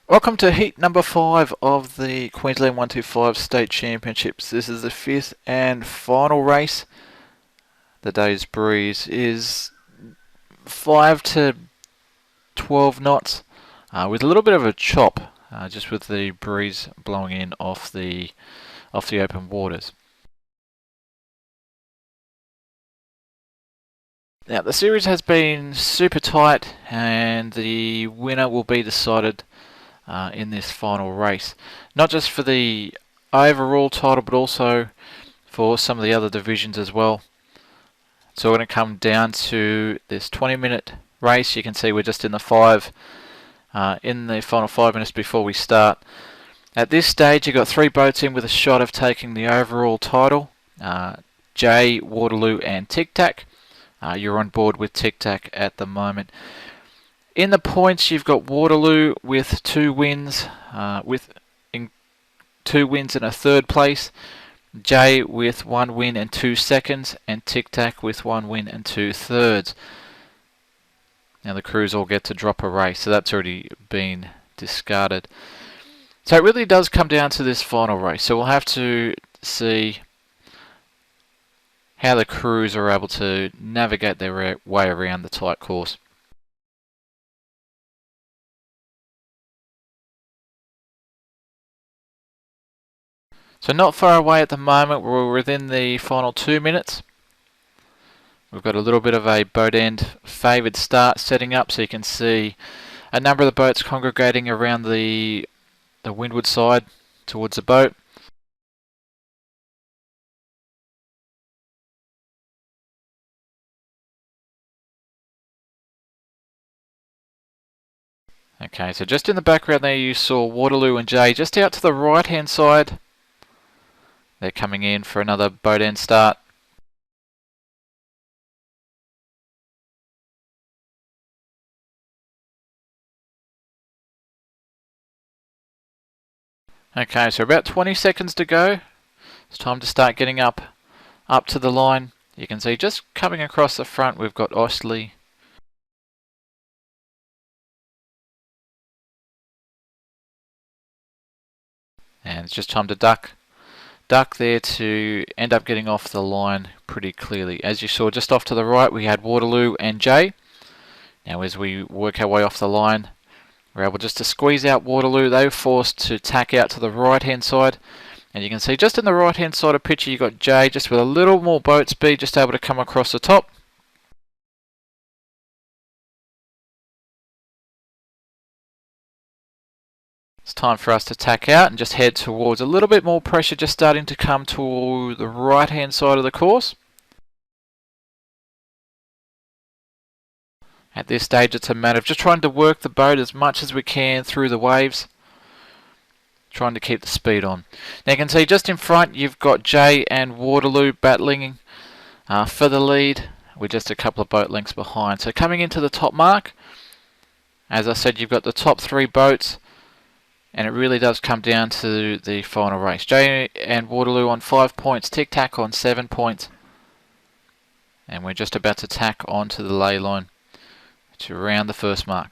Welcome to heat number 5 of the Queensland 125 State Championships. This is the 5th and final race. The day's breeze is 5 to 12 knots with a little bit of a chop just with the breeze blowing in off the open waters. Now the series has been super tight and the winner will be decided in this final race. Not just for the overall title, but also for some of the other divisions as well. So we're going to come down to this 20-minute race. You can see we're just in the final 5 minutes before we start. At this stage, you've got 3 boats in with a shot of taking the overall title. Jay, Waterloo, and Tic Tac. You're on board with Tic Tac at the moment. In the points, you've got Waterloo with 2 wins, 2 wins and a 3rd place. Jay with 1 win and 2 seconds, and Tic Tac with 1 win and 2 thirds. Now the crews all get to drop a race, so that's already been discarded. So it really does come down to this final race. So we'll have to see how the crews are able to navigate their way around the tight course. So not far away at the moment, we're within the final 2 minutes. We've got a little bit of a boat end favoured start setting up, so you can see a number of the boats congregating around the windward side towards the boat. Okay, so just in the background there you saw Waterloo and Jay just out to the right hand side. They're coming in for another boat end start. Okay, so about 20 seconds to go. It's time to start getting up to the line. You can see just coming across the front we've got Ostley. And it's just time to duck there to end up getting off the line pretty clearly. As you saw just off to the right we had Waterloo and Jay. Now as we work our way off the line, we're able just to squeeze out Waterloo. They were forced to tack out to the right hand side. And you can see just in the right hand side of the picture you've got Jay just with a little more boat speed, just able to come across the top. It's time for us to tack out and just head towards a little bit more pressure just starting to come to the right hand side of the course. At this stage it's a matter of just trying to work the boat as much as we can through the waves, trying to keep the speed on. Now you can see just in front you've got Jay and Waterloo battling for the lead. We're just a couple of boat lengths behind. So coming into the top mark, as I said, you've got the top 3 boats. And it really does come down to the final race. Jay and Waterloo on 5 points, Tic Tac on 7 points. And we're just about to tack onto the ley line to round the first mark.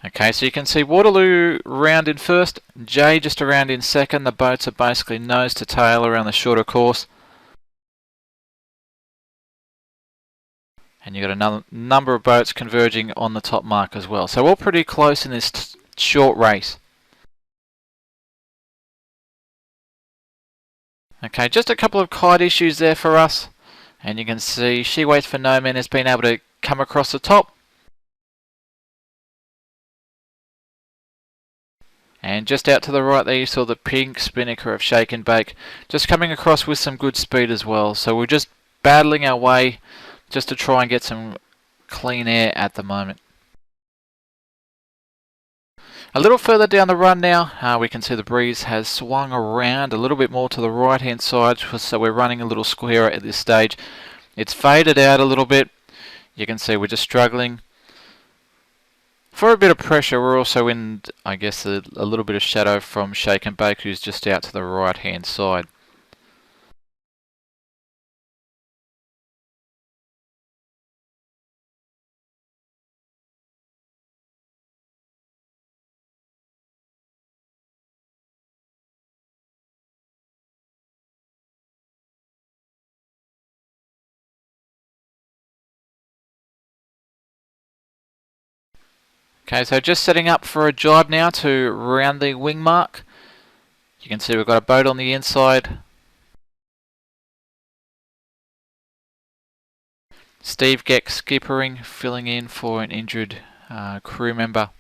Okay, so you can see Waterloo round in first, Jay just around in second. The boats are basically nose to tail around the shorter course. And you've got a number of boats converging on the top mark as well. So all pretty close in this short race. Okay, just a couple of kite issues there for us. And you can see She Waits for No Man has been able to come across the top. And just out to the right there you saw the pink spinnaker of Shake and Bake just coming across with some good speed as well. So we're just battling our way just to try and get some clean air at the moment. A little further down the run now, we can see the breeze has swung around a little bit more to the right hand side, so we're running a little squarer at this stage. It's faded out a little bit. You can see we're just struggling for a bit of pressure. We're also in, I guess, a little bit of shadow from Shake and Bake, who's just out to the right hand side. Okay, so just setting up for a jibe now to round the wing mark. You can see we've got a boat on the inside. Steve Geck skippering, filling in for an injured crew member.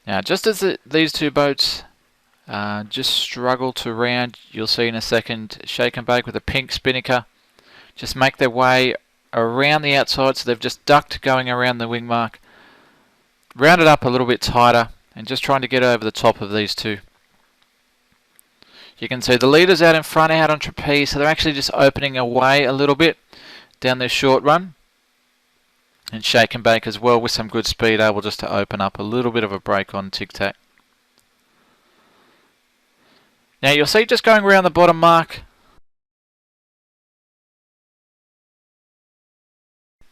Now, just as these two boats just struggle to round, you'll see in a second Shake and Bake with a pink spinnaker just make their way around the outside, so they've just ducked going around the wing mark. Round it up a little bit tighter and just trying to get over the top of these two. You can see the leaders out in front, out on trapeze, so they're actually just opening away a little bit down their short run. And Shake and Bake as well with some good speed, able just to open up a little bit of a break on Tic Tac. Now you'll see just going around the bottom mark,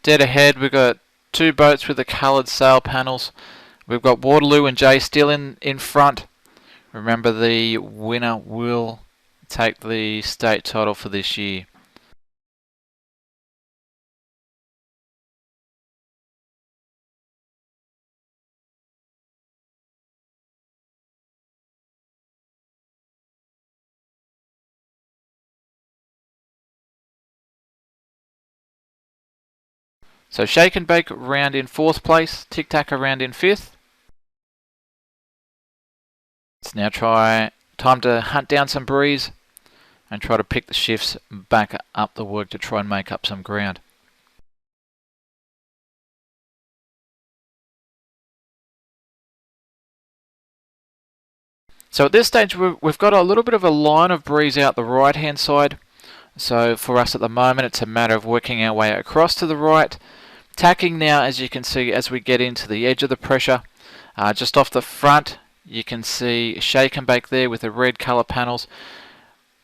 dead ahead we've got two boats with the coloured sail panels. We've got Waterloo and Jay still in front. Remember, the winner will take the state title for this year. So Shake and Bake round in 4th place, Tic Tac around in 5th. It's now time to hunt down some breeze and try to pick the shifts back up the work to try and make up some ground. So at this stage we've got a little bit of a line of breeze out the right hand side. So for us at the moment it's a matter of working our way across to the right. Tacking now, as you can see, as we get into the edge of the pressure. Just off the front you can see Shake and Bake there with the red colour panels.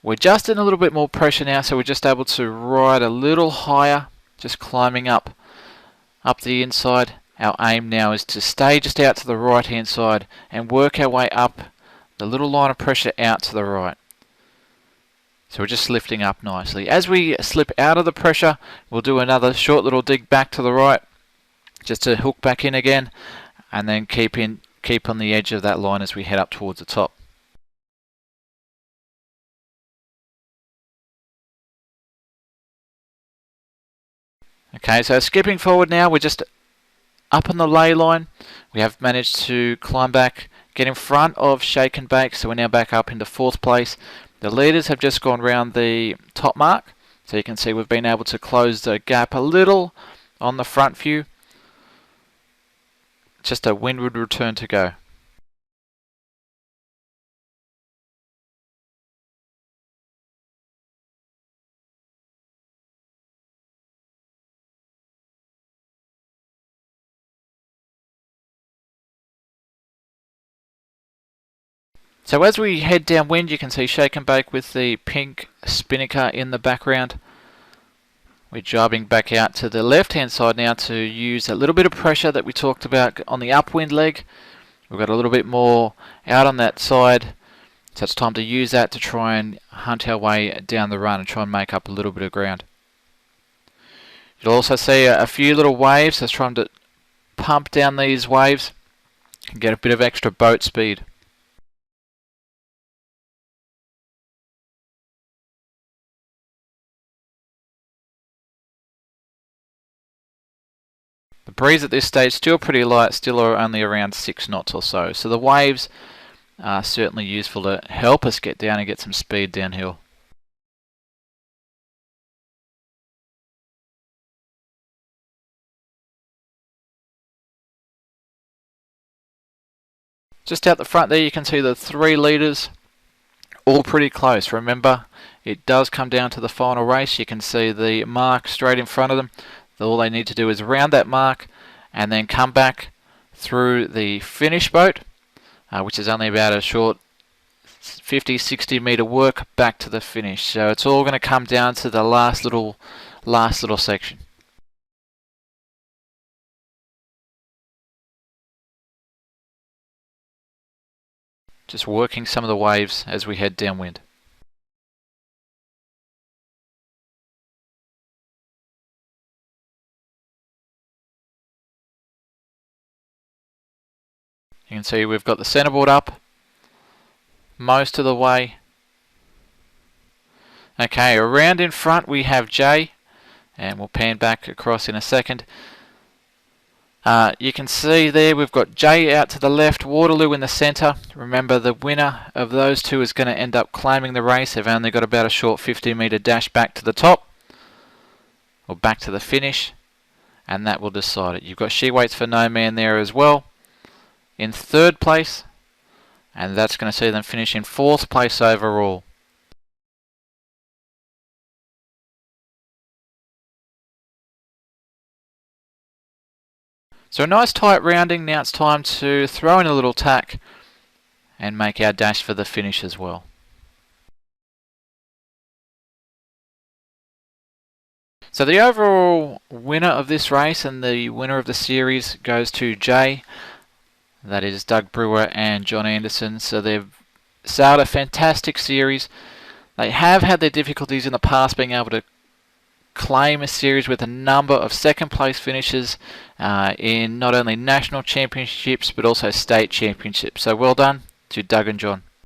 We're just in a little bit more pressure now, so we're just able to ride a little higher, just climbing up the inside. Our aim now is to stay just out to the right hand side and work our way up the little line of pressure out to the right. So we're just lifting up nicely. As we slip out of the pressure, we'll do another short little dig back to the right, just to hook back in again, and then keep on the edge of that line as we head up towards the top. Okay, so skipping forward now, we're just up on the lay line. We have managed to climb back, get in front of Shake and Bake, so we're now back up into 4th place. The leaders have just gone round the top mark, so you can see we've been able to close the gap a little on the front view. Just a windward return to go. So as we head downwind, you can see Shake and Bake with the pink spinnaker in the background. We're jibing back out to the left hand side now to use a little bit of pressure that we talked about on the upwind leg. We've got a little bit more out on that side, so it's time to use that to try and hunt our way down the run and try and make up a little bit of ground. You'll also see a few little waves, so trying to pump down these waves and get a bit of extra boat speed. The breeze at this stage still pretty light, still only around 6 knots or so. So the waves are certainly useful to help us get down and get some speed downhill. Just out the front there you can see the 3 leaders, all pretty close. Remember, it does come down to the final race. You can see the mark straight in front of them. All they need to do is round that mark and then come back through the finish boat, which is only about a short 50-60 meter work back to the finish. So it's all going to come down to the last little section. Just working some of the waves as we head downwind. You can see we've got the centerboard up most of the way. Okay, around in front we have Jay, and we'll pan back across in a second. You can see there we've got Jay out to the left, Waterloo in the centre. Remember, the winner of those two is going to end up claiming the race. They've only got about a short 50-metre dash back to the top, or back to the finish, and that will decide it. You've got She Waits for No Man there as well in third place, and that's going to see them finish in fourth place overall. So a nice tight rounding. Now it's time to throw in a little tack and make our dash for the finish as well. So the overall winner of this race and the winner of the series goes to Jay. That is Doug Brewer and John Anderson. So they've sailed a fantastic series. They have had their difficulties in the past being able to claim a series with a number of second place finishes in not only national championships but also state championships. So well done to Doug and John.